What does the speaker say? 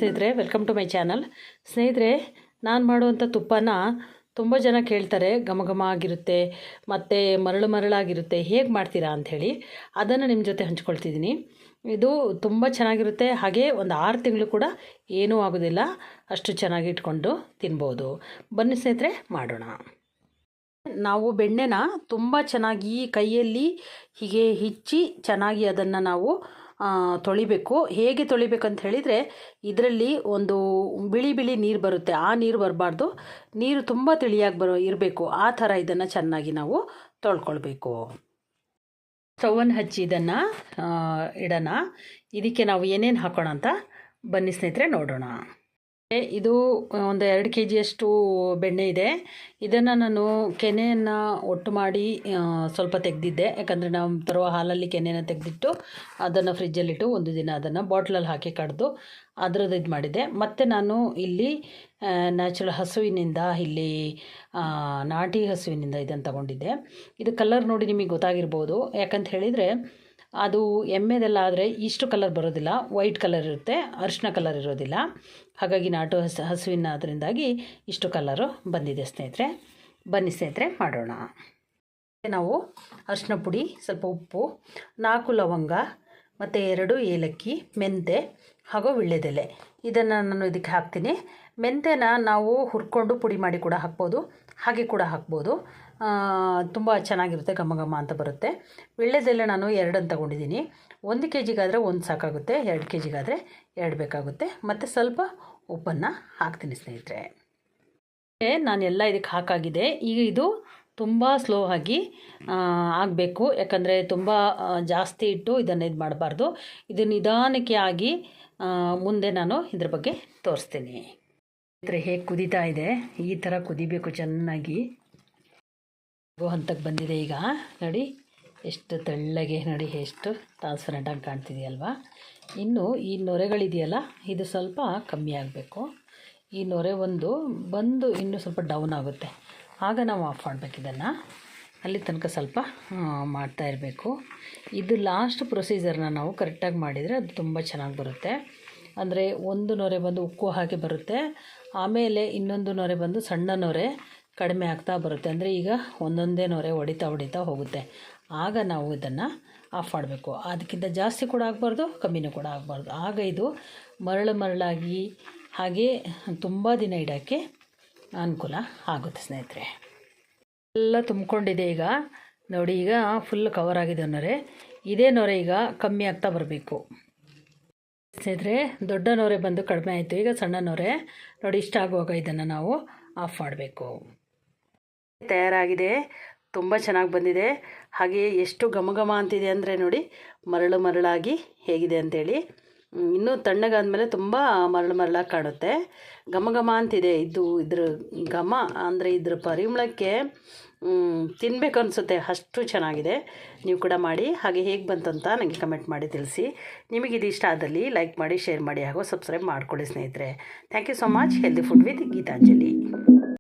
ಸ್ನೇಹಿತರೆ, welcome to my channel. ಸ್ನೇಹಿತರೆ, ನಾನು ಮಾಡುವಂಥ ತುಪ್ಪನ ತುಂಬ ಜನ ಕೇಳ್ತಾರೆ, ಘಮ ಘಮ ಆಗಿರುತ್ತೆ ಮತ್ತು ಮರಳಾಗಿರುತ್ತೆ, ಹೇಗೆ ಮಾಡ್ತೀರಾ ಅಂಥೇಳಿ ಅದನ್ನು ನಿಮ್ಮ ಜೊತೆ ಹಂಚ್ಕೊಳ್ತಿದ್ದೀನಿ. ಇದು ತುಂಬ ಚೆನ್ನಾಗಿರುತ್ತೆ. ಹಾಗೆ ಒಂದು 6 ತಿಂಗಳು ಕೂಡ ಏನೂ ಆಗೋದಿಲ್ಲ, ಅಷ್ಟು ಚೆನ್ನಾಗಿ ಇಟ್ಕೊಂಡು ತಿನ್ಬೋದು. ಬನ್ನಿ ಸ್ನೇಹಿತರೆ, ಮಾಡೋಣ. ನಾವು ಬೆಣ್ಣೆನ ತುಂಬ ಚೆನ್ನಾಗಿ ಕೈಯಲ್ಲಿ ಹೀಗೆ ಹಿಚ್ಚಿ ಚೆನ್ನಾಗಿ ಅದನ್ನು ನಾವು ತೊಳಿಬೇಕು. ಹೇಗೆ ತೊಳಿಬೇಕಂತ ಹೇಳಿದರೆ, ಇದರಲ್ಲಿ ಒಂದು ಬಿಳಿ ಬಿಳಿ ನೀರು ಬರುತ್ತೆ, ಆ ನೀರು ಬರಬಾರ್ದು, ನೀರು ತುಂಬ ತಿಳಿಯಾಗಿ ಇರಬೇಕು. ಆ ಥರ ಇದನ್ನು ಚೆನ್ನಾಗಿ ನಾವು ತೊಳ್ಕೊಳ್ಬೇಕು. ಸ್ಟವನ್ನು ಹಚ್ಚಿ ಇದನ್ನು ಇಡೋಣ. ಇದಕ್ಕೆ ನಾವು ಏನೇನು ಹಾಕೋಣ ಅಂತ ಬನ್ನಿ ಸ್ನೇಹಿತರೆ ನೋಡೋಣ. ಇದು ಒಂದು 2 kg ಬೆಣ್ಣೆ ಇದೆ. ಇದನ್ನು ನಾನು ಕೆನೆಯನ್ನು ಒಟ್ಟು ಮಾಡಿ ಸ್ವಲ್ಪ ತೆಗೆದಿದ್ದೆ, ಯಾಕಂದರೆ ನಾವು ತರುವ ಹಾಲಲ್ಲಿ ಕೆನೆಯನ್ನು ತೆಗೆದಿಟ್ಟು ಅದನ್ನು ಫ್ರಿಜ್ಜಲ್ಲಿಟ್ಟು ಒಂದು ದಿನ ಅದನ್ನು ಬಾಟ್ಲಲ್ಲಿ ಹಾಕಿ ಕಡ್ದು ಅದರದ್ದು ಇದು ಮಾಡಿದ್ದೆ. ಮತ್ತು ನಾನು ಇಲ್ಲಿ ನ್ಯಾಚುರಲ್ ಹಸುವಿನಿಂದ, ಇಲ್ಲಿ ನಾಟಿ ಹಸುವಿನಿಂದ ಇದನ್ನು ತಗೊಂಡಿದ್ದೆ. ಇದು ಕಲರ್ ನೋಡಿ ನಿಮಗೆ ಗೊತ್ತಾಗಿರ್ಬೋದು, ಯಾಕಂತ ಹೇಳಿದರೆ ಅದು ಎಮ್ಮೆದೆಲ್ಲ ಆದರೆ ಇಷ್ಟು ಕಲರ್ ಬರೋದಿಲ್ಲ, ವೈಟ್ ಕಲರ್ ಇರುತ್ತೆ, ಅರಿಶಿನ ಕಲರ್ ಇರೋದಿಲ್ಲ. ಹಾಗಾಗಿ ನಾಟು ಹಸುವಿನ ಅದರಿಂದಾಗಿ ಇಷ್ಟು ಕಲರು ಬಂದಿದೆ ಸ್ನೇಹಿತರೆ. ಬನ್ನಿ ಸ್ನೇಹಿತರೆ ಮಾಡೋಣ. ನಾವು ಅರಿಶಿನ ಪುಡಿ, ಸ್ವಲ್ಪ ಉಪ್ಪು, 4 ಲವಂಗ ಮತ್ತು 2 ಏಲಕ್ಕಿ, ಮೆಂತೆ ಹಾಗೂ ವೀಳ್ಯದೆಲೆ ಇದನ್ನು ನಾನು ಇದಕ್ಕೆ ಹಾಕ್ತೀನಿ. ಮೆಂತೆನ ನಾವು ಹುರ್ಕೊಂಡು ಪುಡಿ ಮಾಡಿ ಕೂಡ ಹಾಕ್ಬೋದು, ಹಾಗೆ ಕೂಡ ಹಾಕ್ಬೋದು. ತುಂಬ ಚೆನ್ನಾಗಿರುತ್ತೆ, ಘಮ ಘಮ ಅಂತ ಬರುತ್ತೆ. ವೀಳ್ಯದೆಲೆ ನಾನು 2 ತಗೊಂಡಿದ್ದೀನಿ. 1 kgಗಾದರೆ 1 ಸಾಕಾಗುತ್ತೆ, 2 kgಗಾದರೆ 2 ಬೇಕಾಗುತ್ತೆ. ಮತ್ತು ಸ್ವಲ್ಪ ಉಪ್ಪನ್ನು ಹಾಕ್ತೀನಿ ಸ್ನೇಹಿತರೆ. ನಾನೆಲ್ಲ ಇದಕ್ಕೆ ಹಾಕಾಗಿದೆ. ಈಗ ಇದು ತುಂಬ ಸ್ಲೋ ಆಗಿ ಆಗಬೇಕು, ಯಾಕಂದರೆ ತುಂಬ ಜಾಸ್ತಿ ಇಟ್ಟು ಇದನ್ನು ಇದು ಮಾಡಬಾರ್ದು. ಇದು ನಿಧಾನಕ್ಕೆ ಆಗಿ ಮುಂದೆ ನಾನು ಇದ್ರ ಬಗ್ಗೆ ತೋರಿಸ್ತೀನಿ. ಸ್ನೇಹಿತರೆ, ಹೇಗೆ ಕುದೀತಾ ಇದೆ, ಈ ಥರ ಕುದಿಬೇಕು ಚೆನ್ನಾಗಿ. ಹಂತಕ್ಕೆ ಬಂದಿದೆ. ಈಗ ನೋಡಿ ಎಷ್ಟು ತೆಳ್ಳಗೆ, ನೋಡಿ ಎಷ್ಟು ಟ್ರಾನ್ಸ್ಪರೆಂಟಾಗಿ ಕಾಣ್ತಿದೆಯಲ್ವಾ. ಇನ್ನು ಈ ನೊರೆಗಳಿದೆಯಲ್ಲ, ಇದು ಸ್ವಲ್ಪ ಕಮ್ಮಿ ಆಗಬೇಕು. ಈ ನೊರೆ ಬಂದು ಇನ್ನೂ ಸ್ವಲ್ಪ ಡೌನ್ ಆಗುತ್ತೆ, ಆಗ ನಾವು ಆಫ್ ಮಾಡಬೇಕು. ಇದನ್ನು ಅಲ್ಲಿ ತನಕ ಸ್ವಲ್ಪ ಮಾಡ್ತಾ ಇರಬೇಕು. ಇದು ಲಾಸ್ಟ್ ಪ್ರೊಸೀಜರ್ನ ನಾವು ಕರೆಕ್ಟಾಗಿ ಮಾಡಿದರೆ ಅದು ತುಂಬ ಚೆನ್ನಾಗಿ ಬರುತ್ತೆ. ಅಂದರೆ ಒಂದು ನೊರೆ ಬಂದು ಉಕ್ಕು ಹಾಗೆ ಬರುತ್ತೆ, ಆಮೇಲೆ ಇನ್ನೊಂದು ನೊರೆ ಬಂದು ಸಣ್ಣ ನೊರೆ ಕಡಿಮೆ ಆಗ್ತಾ ಬರುತ್ತೆ. ಅಂದರೆ ಈಗ ಒಂದೊಂದೇ ನೊರೆ ಹೊಡಿತಾ ಹೋಗುತ್ತೆ, ಆಗ ನಾವು ಇದನ್ನು ಆಫ್ ಮಾಡಬೇಕು. ಅದಕ್ಕಿಂತ ಜಾಸ್ತಿ ಕೂಡ ಆಗಬಾರ್ದು, ಕಮ್ಮಿನೂ ಕೂಡ ಆಗಬಾರ್ದು. ಆಗ ಇದು ಮರಳಾಗಿ ಹಾಗೆ ತುಂಬ ದಿನ ಇಡೋಕ್ಕೆ ಅನುಕೂಲ ಆಗುತ್ತೆ ಸ್ನೇಹಿತರೆ. ಎಲ್ಲ ತುಂಬಿಕೊಂಡಿದೆ. ಈಗ ನೋಡಿ, ಈಗ ಫುಲ್ ಕವರ್ ಆಗಿದೆ ನೊರೆ. ಇದೇ ನೊರೆ ಈಗ ಕಮ್ಮಿ ಆಗ್ತಾ ಬರಬೇಕು ಸ್ನೇಹಿತರೆ. ದೊಡ್ಡ ನೊರೆ ಬಂದು ಕಡಿಮೆ ಆಯಿತು, ಈಗ ಸಣ್ಣ ನೊರೆ ನೋಡಿ. ಇಷ್ಟ ಆಗುವಾಗ ಇದನ್ನು ನಾವು ಆಫ್ ಮಾಡಬೇಕು. ತಯಾರಾಗಿದೆ, ತುಂಬ ಚೆನ್ನಾಗಿ ಬಂದಿದೆ. ಹಾಗೆ ಎಷ್ಟು ಘಮ ಘಮ ಅಂತಿದೆ ಅಂದರೆ ನೋಡಿ, ಮರಳಾಗಿ ಹೇಗಿದೆ ಅಂಥೇಳಿ. ಇನ್ನೂ ತಣ್ಣಗಾದ್ಮೇಲೆ ತುಂಬ ಮರಳಾಗಿ ಕಾಣುತ್ತೆ, ಘಮ ಘಮ ಅಂತಿದೆ. ಇದ್ರ ಘಮ ಅಂದರೆ ಇದ್ರ ಪರಿಮಳಕ್ಕೆ ತಿನ್ನಬೇಕು ಅನಿಸುತ್ತೆ, ಅಷ್ಟು ಚೆನ್ನಾಗಿದೆ. ನೀವು ಕೂಡ ಮಾಡಿ. ಹಾಗೆ ಹೇಗೆ ಬಂತಂತ ನನಗೆ ಕಮೆಂಟ್ ಮಾಡಿ ತಿಳಿಸಿ. ನಿಮಗಿದು ಇಷ್ಟ ಆದಲ್ಲಿ ಲೈಕ್ ಮಾಡಿ, ಶೇರ್ ಮಾಡಿ ಹಾಗೂ ಸಬ್ಸ್ಕ್ರೈಬ್ ಮಾಡ್ಕೊಳ್ಳಿ ಸ್ನೇಹಿತರೆ. Thank you so much. Healthy food with Geetanjali.